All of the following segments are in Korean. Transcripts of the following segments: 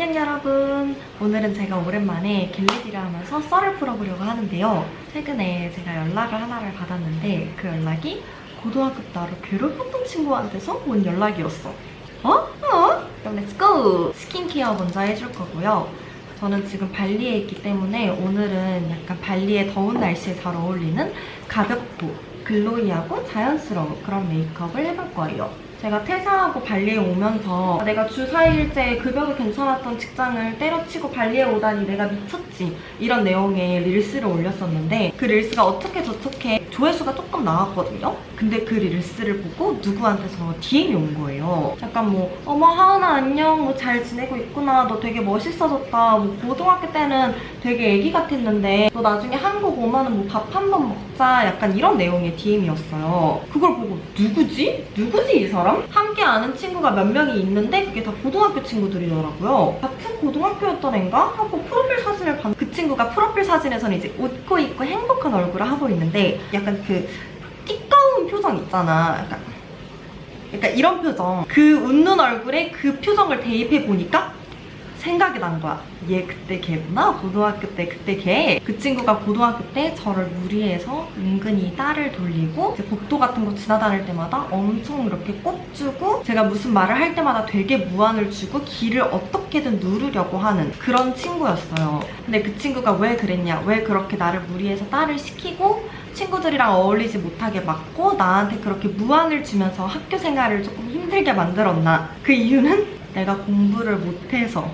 안녕 여러분. 오늘은 제가 오랜만에 겟레디를 하면서 썰을 풀어보려고 하는데요. 최근에 제가 연락을 하나를 받았는데 그 연락이 고등학교 때 나를 괴롭혔던 친구한테서 온 연락이었어. 그럼 렛츠고! 스킨케어 먼저 해줄 거고요. 저는 지금 발리에 있기 때문에 오늘은 약간 발리의 더운 날씨에 잘 어울리는 가볍고 글로이하고 자연스러운 그런 메이크업을 해볼 거예요. 제가 퇴사하고 발리에 오면서 내가 주 4일째 급여도 괜찮았던 직장을 때려치고 발리에 오다니 내가 미쳤지, 이런 내용의 릴스를 올렸었는데 그 릴스가 어떻게 저렇게 조회수가 조금 나왔거든요. 근데 그 릴스를 보고 누구한테서 DM이 온 거예요. 약간 어머 하은아 안녕, 잘 지내고 있구나, 너 되게 멋있어졌다, 고등학교 때는 되게 애기 같았는데 너 나중에 한국 오면은 밥 한 번 먹자, 약간 이런 내용의 DM이었어요. 그걸 보고 누구지 이 사람? 함께 아는 친구가 몇 명이 있는데 그게 다 고등학교 친구들이더라고요. 같은 고등학교였던 앤가? 하고 프로필 사진을 봤는데 그 친구가 프로필 사진에서는 이제 웃고 있고 행복한 얼굴을 하고 있는데 약간 그 띠까운 표정 있잖아. 약간 이런 표정. 그 웃는 얼굴에 그 표정을 대입해 보니까 생각이 난 거야. 얘 그때 걔구나. 고등학교 때 그때 걔. 그 친구가 고등학교 때 저를 무리해서 은근히 딸을 돌리고 이제 복도 같은 거 지나다닐 때마다 엄청 이렇게 꼽주고 제가 무슨 말을 할 때마다 되게 무안을 주고 길을 어떻게든 누르려고 하는 그런 친구였어요. 근데 그 친구가 왜 그랬냐, 왜 그렇게 나를 무리해서 딸을 시키고 친구들이랑 어울리지 못하게 막고 나한테 그렇게 무안을 주면서 학교 생활을 조금 힘들게 만들었나. 그 이유는 내가 공부를 못해서.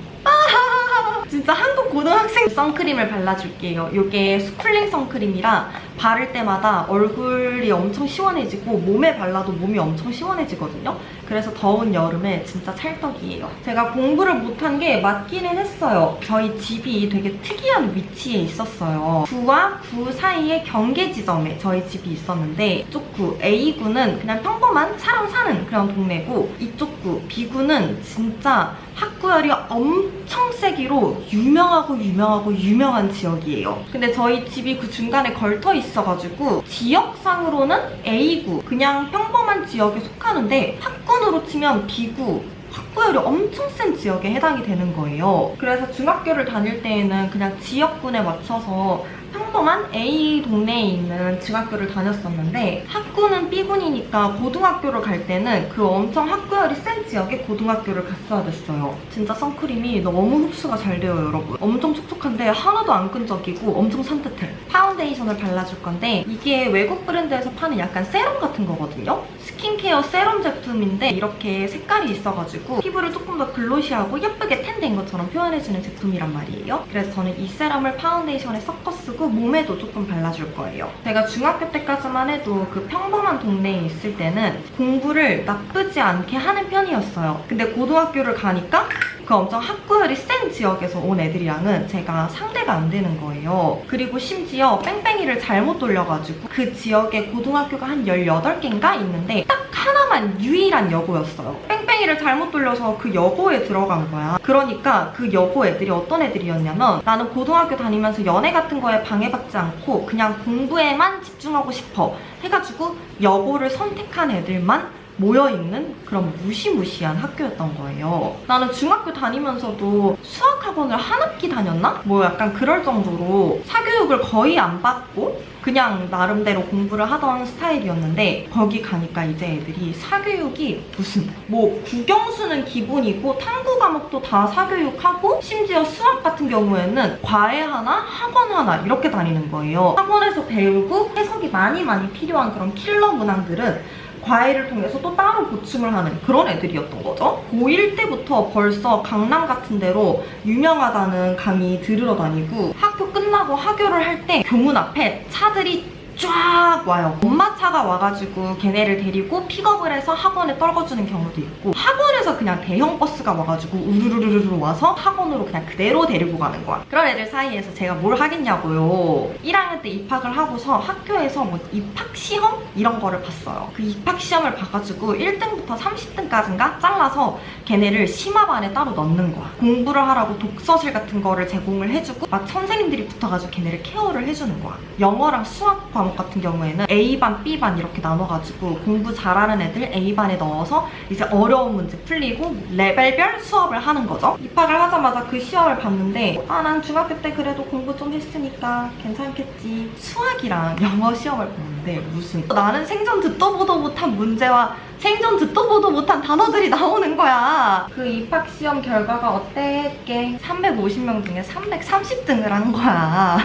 진짜 한국 고등학생 선크림을 발라줄게요. 이게 스쿨링 선크림이라 바를 때마다 얼굴이 엄청 시원해지고 몸에 발라도 몸이 엄청 시원해지거든요. 그래서 더운 여름에 진짜 찰떡이에요. 제가 공부를 못한 게 맞기는 했어요. 저희 집이 되게 특이한 위치에 있었어요. 구와 구 사이의 경계 지점에 저희 집이 있었는데 이쪽 구 A구는 그냥 평범한 사람 사는 그런 동네고 이쪽 구 B구는 진짜 학구열이 엄청 세기로 유명한 지역이에요. 근데 저희 집이 그 중간에 걸터 있어가지고 지역상으로는 A구, 그냥 평범한 지역에 속하는데 학군으로 치면 B구, 학구열이 엄청 센 지역에 해당이 되는 거예요. 그래서 중학교를 다닐 때에는 그냥 지역군에 맞춰서 평범한 A 동네에 있는 중학교를 다녔었는데 학구는 B군이니까 고등학교를 갈 때는 그 엄청 학구열이 센 지역에 고등학교를 갔어야 됐어요. 진짜 선크림이 너무 흡수가 잘 돼요, 여러분. 엄청 촉촉한데 하나도 안 끈적이고 엄청 산뜻해. 파운데이션을 발라줄 건데 이게 외국 브랜드에서 파는 약간 세럼 같은 거거든요. 스킨케어 세럼 제품인데 이렇게 색깔이 있어가지고 피부를 조금 더 글로시하고 예쁘게 텐된 것처럼 표현해주는 제품이란 말이에요. 그래서 저는 이 세럼을 파운데이션에 섞어 쓰고 몸에도 조금 발라줄 거예요. 제가 중학교 때까지만 해도 그 평범한 동네에 있을 때는 공부를 나쁘지 않게 하는 편이었어요. 근데 고등학교를 가니까 그 엄청 학구열이 센 지역에서 온 애들이랑은 제가 상대가 안 되는 거예요. 그리고 심지어 뺑뺑이를 잘못 돌려가지고 그 지역에 고등학교가 한 18개인가 있는데 딱 하나만 유일한 여고였어요. 뺑뺑이를 잘못 돌려서 그 여고에 들어간 거야. 그러니까 그 여고 애들이 어떤 애들이었냐면 나는 고등학교 다니면서 연애 같은 거에 방해받지 않고 그냥 공부에만 집중하고 싶어 해가지고 여고를 선택한 애들만 모여있는 그런 무시무시한 학교였던 거예요. 나는 중학교 다니면서도 수학학원을 한 학기 다녔나? 약간 그럴 정도로 사교육을 거의 안 받고 그냥 나름대로 공부를 하던 스타일이었는데 거기 가니까 이제 애들이 사교육이 무슨 국영수는 기본이고 탐구 과목도 다 사교육하고 심지어 수학 같은 경우에는 과외 하나, 학원 하나 이렇게 다니는 거예요. 학원에서 배우고 해석이 많이 필요한 그런 킬러 문항들은 과외를 통해서 또 따로 보충을 하는 그런 애들이었던 거죠. 고1 때부터 벌써 강남 같은 데로 유명하다는 강의 들으러 다니고 학교 끝나고 하교를 할 때 교문 앞에 차들이 쫙 와요. 엄마 차가 와가지고 걔네를 데리고 픽업을 해서 학원에 떨궈주는 경우도 있고 학원에서 그냥 대형 버스가 와가지고 우르르르르 와서 학원으로 그냥 그대로 데리고 가는 거야. 그런 애들 사이에서 제가 뭘 하겠냐고요. 1학년 때 입학을 하고서 학교에서 입학시험? 이런 거를 봤어요. 그 입학시험을 봐가지고 1등부터 30등까지인가 잘라서 걔네를 심화반에 따로 넣는 거야. 공부를 하라고 독서실 같은 거를 제공을 해주고 막 선생님들이 붙어가지고 걔네를 케어를 해주는 거야. 영어랑 수학 과목 과목 같은 경우에는 A반, B반 이렇게 나눠가지고 공부 잘하는 애들 A반에 넣어서 이제 어려운 문제 풀리고 레벨별 수업을 하는 거죠. 입학을 하자마자 그 시험을 봤는데 난 중학교 때 그래도 공부 좀 했으니까 괜찮겠지. 수학이랑 영어 시험을 봤는데 무슨 나는 생전 듣도 보도 못한 문제와 생전 듣도 보도 못한 단어들이 나오는 거야. 그 입학시험 결과가 어때? 350명 중에 330등을 한 거야.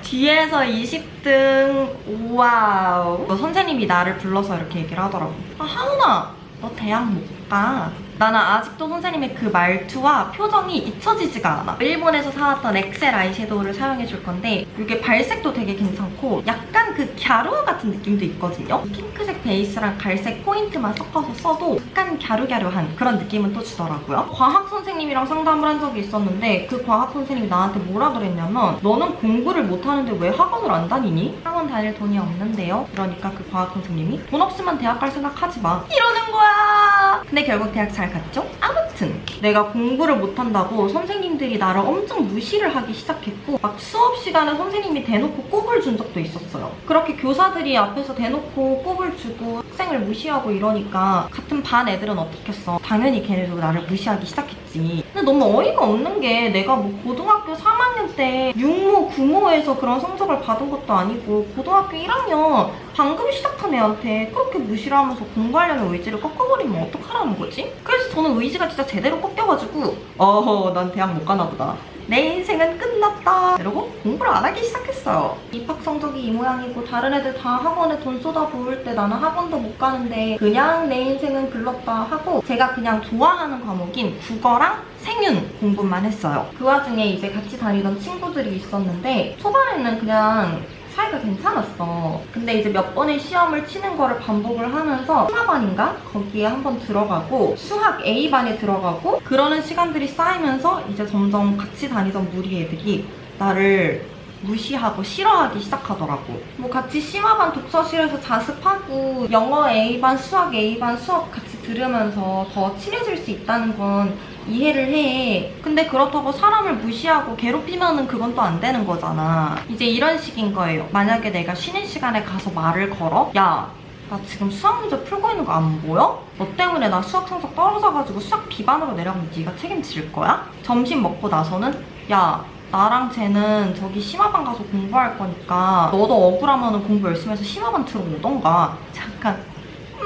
뒤에서 20등. 와우. 선생님이 나를 불러서 이렇게 얘기를 하더라고. 하은아, 너 대학 못 가. 나는 아직도 선생님의 그 말투와 표정이 잊혀지지가 않아. 일본에서 사왔던 엑셀 아이섀도우를 사용해줄 건데 이게 발색도 되게 괜찮고 약간 그 갸루 같은 느낌도 있거든요. 핑크색 베이스랑 갈색 포인트만 섞어서 써도 약간 갸루갸루한 그런 느낌은 또 주더라고요. 과학 선생님이랑 상담을 한 적이 있었는데 그 과학 선생님이 나한테 뭐라 그랬냐면 너는 공부를 못하는데 왜 학원을 안 다니니? 학원 다닐 돈이 없는데요. 그러니까 그 과학 선생님이 돈 없으면 대학 갈 생각 하지 마. 이러는 거야. 근데 결국 대학 잘 갔죠? 아무튼 내가 공부를 못한다고 선생님들이 나를 엄청 무시를 하기 시작했고 막 수업 시간에 선생님이 대놓고 꼽을 준 적도 있었어요. 그렇게 교사들이 앞에서 대놓고 꼽을 주고 학생을 무시하고 이러니까 같은 반 애들은 어떻겠어. 당연히 걔네도 나를 무시하기 시작했지. 근데 너무 어이가 없는 게 내가 뭐 고등학교 3학년 때 육모, 구모에서 그런 성적을 받은 것도 아니고 고등학교 1학년 방금 시작한 애한테 그렇게 무시를 하면서 공부하려는 의지를 꺾어버리면 어떡하라는 거지? 그래서 저는 의지가 진짜 제대로 꺾여가지고 난 대학 못 가나 보다. 내 인생은 끝났다 이러고 공부를 안 하기 시작했어요. 입학 성적이 이 모양이고 다른 애들 다 학원에 돈 쏟아 부을 때 나는 학원도 못 가는데 그냥 내 인생은 글렀다 하고 제가 그냥 좋아하는 과목인 국어랑 생윤 공부만 했어요. 그 와중에 이제 같이 다니던 친구들이 있었는데 초반에는 그냥 사이가 괜찮았어. 근데 이제 몇 번의 시험을 치는 거를 반복을 하면서 심화반인가? 거기에 한번 들어가고 수학 A반에 들어가고 그러는 시간들이 쌓이면서 이제 점점 같이 다니던 무리 애들이 나를 무시하고 싫어하기 시작하더라고. 뭐 같이 심화반 독서실에서 자습하고 영어 A반, 수학 A반 수업 같이 들으면서 더 친해질 수 있다는 건 이해를 해. 근데 그렇다고 사람을 무시하고 괴롭히면은 그건 또 안 되는 거잖아. 이제 이런 식인 거예요. 만약에 내가 쉬는 시간에 가서 말을 걸어? 야, 나 지금 수학 문제 풀고 있는 거 안 보여? 너 때문에 나 수학 성적 떨어져가지고 수학 B반으로 내려가면 네가 책임질 거야? 점심 먹고 나서는 야, 나랑 쟤는 저기 심화반 가서 공부할 거니까 너도 억울하면 공부 열심히 해서 심화반 들어오던가. 잠깐.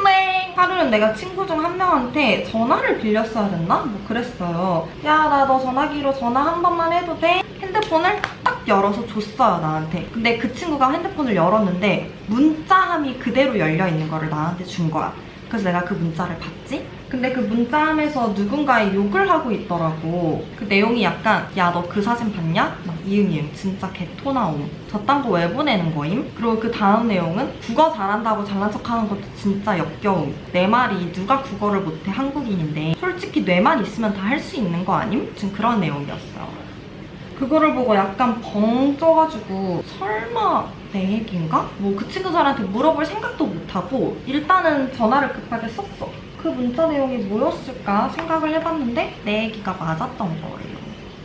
네. 하루는 내가 친구 중 한 명한테 전화를 빌렸어야 됐나? 뭐 그랬어요. 야, 나 너 전화기로 전화 한 번만 해도 돼? 핸드폰을 딱 열어서 줬어요, 나한테. 근데 그 친구가 핸드폰을 열었는데 문자함이 그대로 열려있는 거를 나한테 준 거야. 그래서 내가 그 문자를 봤지? 근데 그 문자함에서 누군가의 욕을 하고 있더라고. 그 내용이 약간 야, 너 그 사진 봤냐? 막 이응 진짜 개토 나옴. 저딴 거 왜 보내는 거임? 그리고 그 다음 내용은 국어 잘한다고 잘난 척하는 것도 진짜 역겨움. 내 말이 누가 국어를 못해 한국인인데 솔직히 뇌만 있으면 다 할 수 있는 거 아님? 좀 그런 내용이었어요. 그거를 보고 약간 벙 쪄가지고 설마 내 얘기인가? 뭐 그 친구들한테 물어볼 생각도 못하고 일단은 전화를 급하게 썼어. 그 문자 내용이 뭐였을까 생각을 해봤는데 내 얘기가 맞았던 거예요.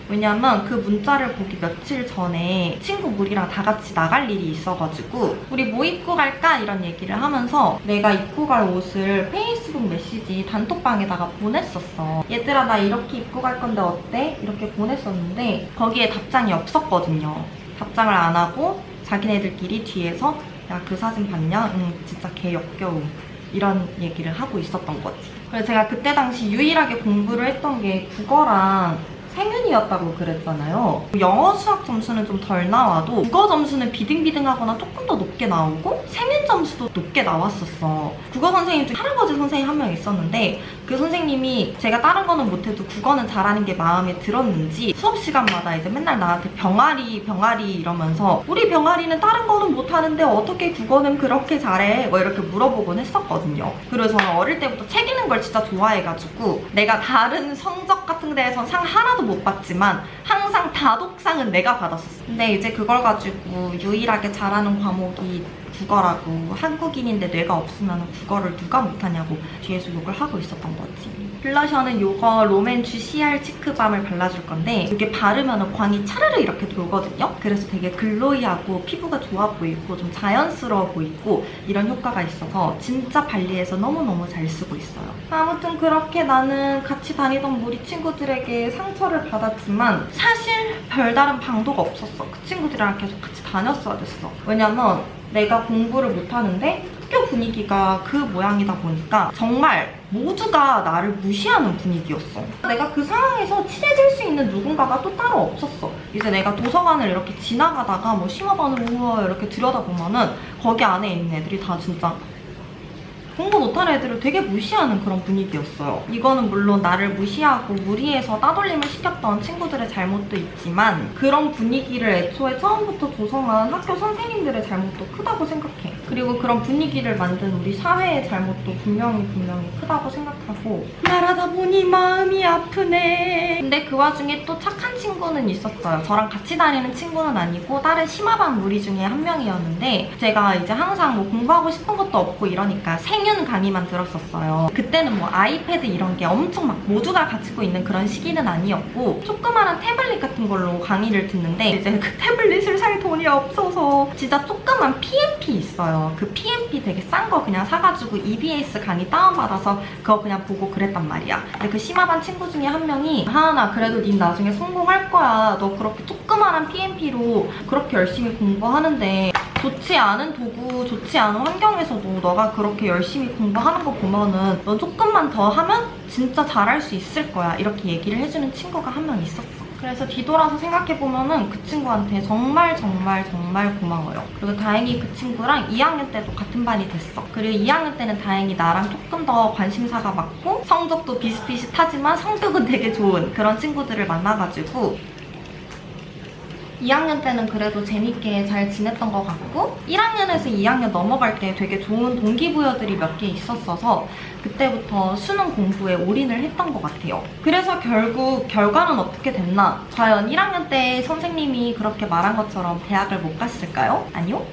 왜냐면 그 문자를 보기 며칠 전에 친구 무리랑 다 같이 나갈 일이 있어가지고 우리 뭐 입고 갈까? 이런 얘기를 하면서 내가 입고 갈 옷을 페이스북 메시지 단톡방에다가 보냈었어. 얘들아, 나 이렇게 입고 갈 건데 어때? 이렇게 보냈었는데 거기에 답장이 없었거든요. 답장을 안 하고 자기네들끼리 뒤에서 야, 그 사진 봤냐? 응, 진짜 개 역겨움. 이런 얘기를 하고 있었던 거지. 그래서 제가 그때 당시 유일하게 공부를 했던 게 국어랑 생윤이었다고 그랬잖아요. 영어 수학 점수는 좀 덜 나와도 국어 점수는 비등비등하거나 조금 더 높게 나오고 생윤 점수도 높게 나왔었어. 국어 선생님 중 할아버지 선생님 한 명 있었는데 그 선생님이 제가 다른 거는 못해도 국어는 잘하는 게 마음에 들었는지 수업 시간마다 이제 맨날 나한테 병아리 이러면서 우리 병아리는 다른 거는 못하는데 어떻게 국어는 그렇게 잘해? 뭐 이렇게 물어보곤 했었거든요. 그리고 저는 어릴 때부터 책 읽는 걸 진짜 좋아해가지고 내가 다른 성적 같은 데에서 상 하나도 못 받지만 항상 다독상은 내가 받았었어. 근데 이제 그걸 가지고 유일하게 잘하는 과목이 국어라고 한국인인데 뇌가 없으면 국어를 누가 못하냐고 뒤에서 욕을 하고 있었던 거지. 블러셔는 요거 롬앤 주시알 치크밤을 발라줄 건데 이게 바르면 광이 차르르 이렇게 돌거든요. 그래서 되게 글로이하고 피부가 좋아 보이고 좀 자연스러워 보이고 이런 효과가 있어서 진짜 발리에서 너무너무 잘 쓰고 있어요. 아무튼 그렇게 나는 같이 다니던 무리 친구들에게 상처를 받았지만 사실 별다른 방도가 없었어. 그 친구들이랑 계속 같이 다녔어야 됐어. 왜냐면 내가 공부를 못하는데 학교 분위기가 그 모양이다 보니까 정말 모두가 나를 무시하는 분위기였어. 내가 그 상황에서 친해질 수 있는 누군가가 또 따로 없었어. 이제 내가 도서관을 이렇게 지나가다가 뭐 심화반을 우와 이렇게 들여다보면은 거기 안에 있는 애들이 다 진짜 공부 못하는 애들을 되게 무시하는 그런 분위기였어요. 이거는 물론 나를 무시하고 무리해서 따돌림을 시켰던 친구들의 잘못도 있지만 그런 분위기를 애초에 처음부터 조성한 학교 선생님들의 잘못도 크다고 생각해. 그리고 그런 분위기를 만든 우리 사회의 잘못도 분명히 크다고 생각하고 말하다 보니 마음이 아프네. 근데 그 와중에 또 착한 친구는 있었어요. 저랑 같이 다니는 친구는 아니고 다른 심화반 무리 중에 한 명이었는데 제가 이제 항상 뭐 공부하고 싶은 것도 없고 이러니까 생윤 강의만 들었었어요. 그때는 뭐 아이패드 이런 게 엄청 막 모두가 가지고 있는 그런 시기는 아니었고 조그마한 태블릿 같은 걸로 강의를 듣는데 이제 그 태블릿을 살 돈이 없어서 진짜 조그만 PMP 있어요. 그 PMP 되게 싼 거 그냥 사가지고 EBS 강의 다운받아서 그거 그냥 보고 그랬단 말이야. 근데 그 심화반 친구 중에 한 명이 하은아 그래도 닌 나중에 성공할 거야. 너 그렇게 조그마한 PMP로 그렇게 열심히 공부하는데 좋지 않은 도구, 좋지 않은 환경에서도 너가 그렇게 열심히 공부하는 거 보면은 넌 조금만 더 하면 진짜 잘할 수 있을 거야. 이렇게 얘기를 해주는 친구가 한 명 있었어. 그래서 뒤돌아서 생각해보면은 그 친구한테 정말 고마워요. 그리고 다행히 그 친구랑 2학년 때도 같은 반이 됐어. 그리고 2학년 때는 다행히 나랑 조금 더 관심사가 맞고 성적도 비슷비슷하지만 성격은 되게 좋은 그런 친구들을 만나가지고 2학년 때는 그래도 재밌게 잘 지냈던 것 같고 1학년에서 2학년 넘어갈 때 되게 좋은 동기부여들이 몇 개 있었어서 그때부터 수능 공부에 올인을 했던 것 같아요. 그래서 결국 결과는 어떻게 됐나? 과연 1학년 때 선생님이 그렇게 말한 것처럼 대학을 못 갔을까요? 아니요?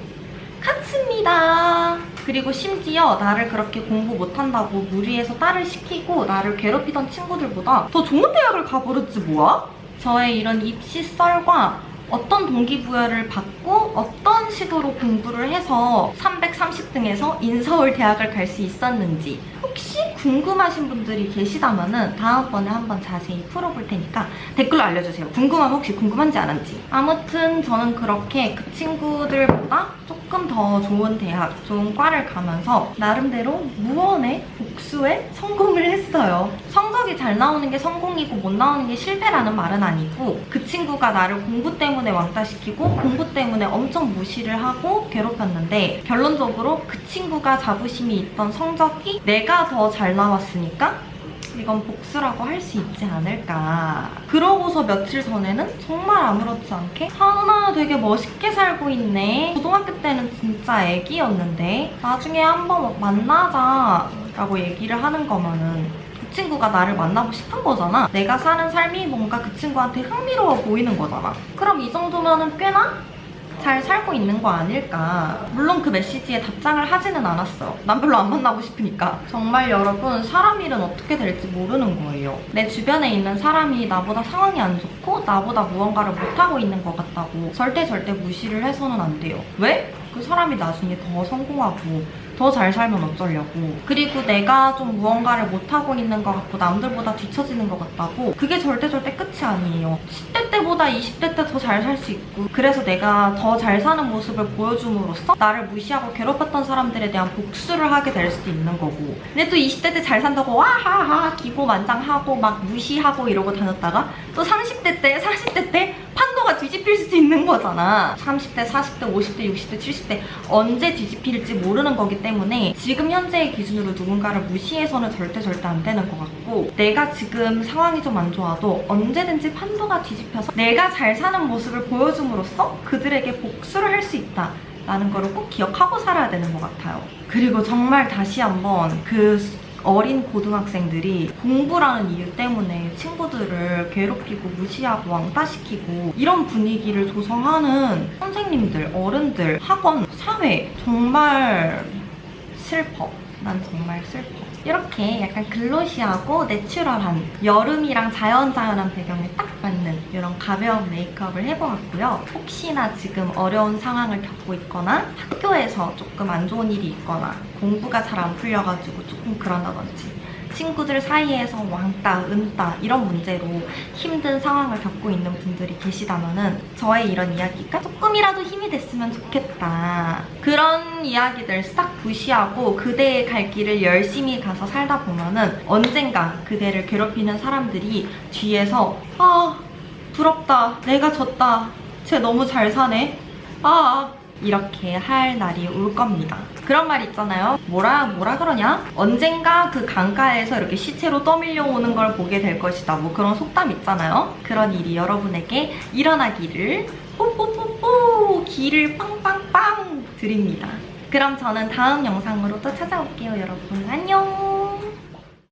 갔습니다. 그리고 심지어 나를 그렇게 공부 못한다고 무리해서 딸을 시키고 나를 괴롭히던 친구들보다 더 좋은 대학을 가버렸지 뭐야? 저의 이런 입시 썰과 어떤 동기부여를 받고 어떤 식으로 공부를 해서 330등에서 인서울 대학을 갈 수 있었는지 혹시 궁금하신 분들이 계시다면 다음번에 한번 자세히 풀어볼 테니까 댓글로 알려주세요. 궁금하면 혹시 궁금한지 안 한지. 아무튼 저는 그렇게 그 친구들보다 조금 더 좋은 대학, 좋은 과를 가면서 나름대로 무언의 복수에 성공을 했어요. 성적이 잘 나오는 게 성공이고 못 나오는 게 실패라는 말은 아니고 그 친구가 나를 공부 때문에 왕따시키고 공부 때문에 엄청 무시를 하고 괴롭혔는데 결론적으로 그 친구가 자부심이 있던 성적이 내가 더 잘 나왔으니까 이건 복수라고 할 수 있지 않을까. 그러고서 며칠 전에는 정말 아무렇지 않게 하은아 되게 멋있게 살고 있네. 고등학교 때는 진짜 애기였는데 나중에 한번 만나자 라고 얘기를 하는 거면은 그 친구가 나를 만나고 싶은 거잖아. 내가 사는 삶이 뭔가 그 친구한테 흥미로워 보이는 거잖아. 그럼 이 정도면은 꽤나 잘 살고 있는 거 아닐까. 물론 그 메시지에 답장을 하지는 않았어요. 난 별로 안 만나고 싶으니까. 정말 여러분 사람 일은 어떻게 될지 모르는 거예요. 내 주변에 있는 사람이 나보다 상황이 안 좋고 나보다 무언가를 못하고 있는 것 같다고 절대 무시를 해서는 안 돼요. 왜? 그 사람이 나중에 더 성공하고 더 잘 살면 어쩌려고. 그리고 내가 좀 무언가를 못하고 있는 것 같고 남들보다 뒤처지는 것 같다고 그게 절대 끝이 아니에요. 10대 때보다 20대 때 더 잘 살 수 있고 그래서 내가 더 잘 사는 모습을 보여줌으로써 나를 무시하고 괴롭혔던 사람들에 대한 복수를 하게 될 수도 있는 거고. 근데 또 20대 때 잘 산다고 와하하 기고만장하고 막 무시하고 이러고 다녔다가 또 30대 때 40대 때 판도가 뒤집힐 수도 있는 거잖아. 30대, 40대, 50대, 60대, 70대 언제 뒤집힐지 모르는 거기 때문에 지금 현재의 기준으로 누군가를 무시해서는 절대 안 되는 것 같고 내가 지금 상황이 좀 안 좋아도 언제든지 판도가 뒤집혀서 내가 잘 사는 모습을 보여줌으로써 그들에게 복수를 할 수 있다 라는 거를 꼭 기억하고 살아야 되는 것 같아요. 그리고 정말 다시 한번 그 어린 고등학생들이 공부라는 이유 때문에 친구들을 괴롭히고 무시하고 왕따시키고 이런 분위기를 조성하는 선생님들, 어른들, 학원, 사회. 정말 슬퍼. 난 정말 슬퍼. 이렇게 약간 글로시하고 내추럴한 여름이랑 자연자연한 배경에 딱 맞는 이런 가벼운 메이크업을 해보았고요. 혹시나 지금 어려운 상황을 겪고 있거나 학교에서 조금 안 좋은 일이 있거나 공부가 잘 안 풀려가지고 조금 그런다든지 친구들 사이에서 왕따, 은따 이런 문제로 힘든 상황을 겪고 있는 분들이 계시다면은 저의 이런 이야기가 조금이라도 힘이 됐으면 좋겠다. 그런 이야기들 싹 무시하고 그대의 갈 길을 열심히 가서 살다 보면은 언젠가 그대를 괴롭히는 사람들이 뒤에서 아, 부럽다. 내가 졌다. 쟤 너무 잘 사네. 이렇게 할 날이 올 겁니다. 그런 말 있잖아요. 뭐라 그러냐? 언젠가 그 강가에서 이렇게 시체로 떠밀려오는 걸 보게 될 것이다. 뭐 그런 속담 있잖아요. 그런 일이 여러분에게 일어나기를 뽀뽀뽀뽀 기를 빵빵빵 드립니다. 그럼 저는 다음 영상으로 또 찾아올게요, 여러분. 안녕!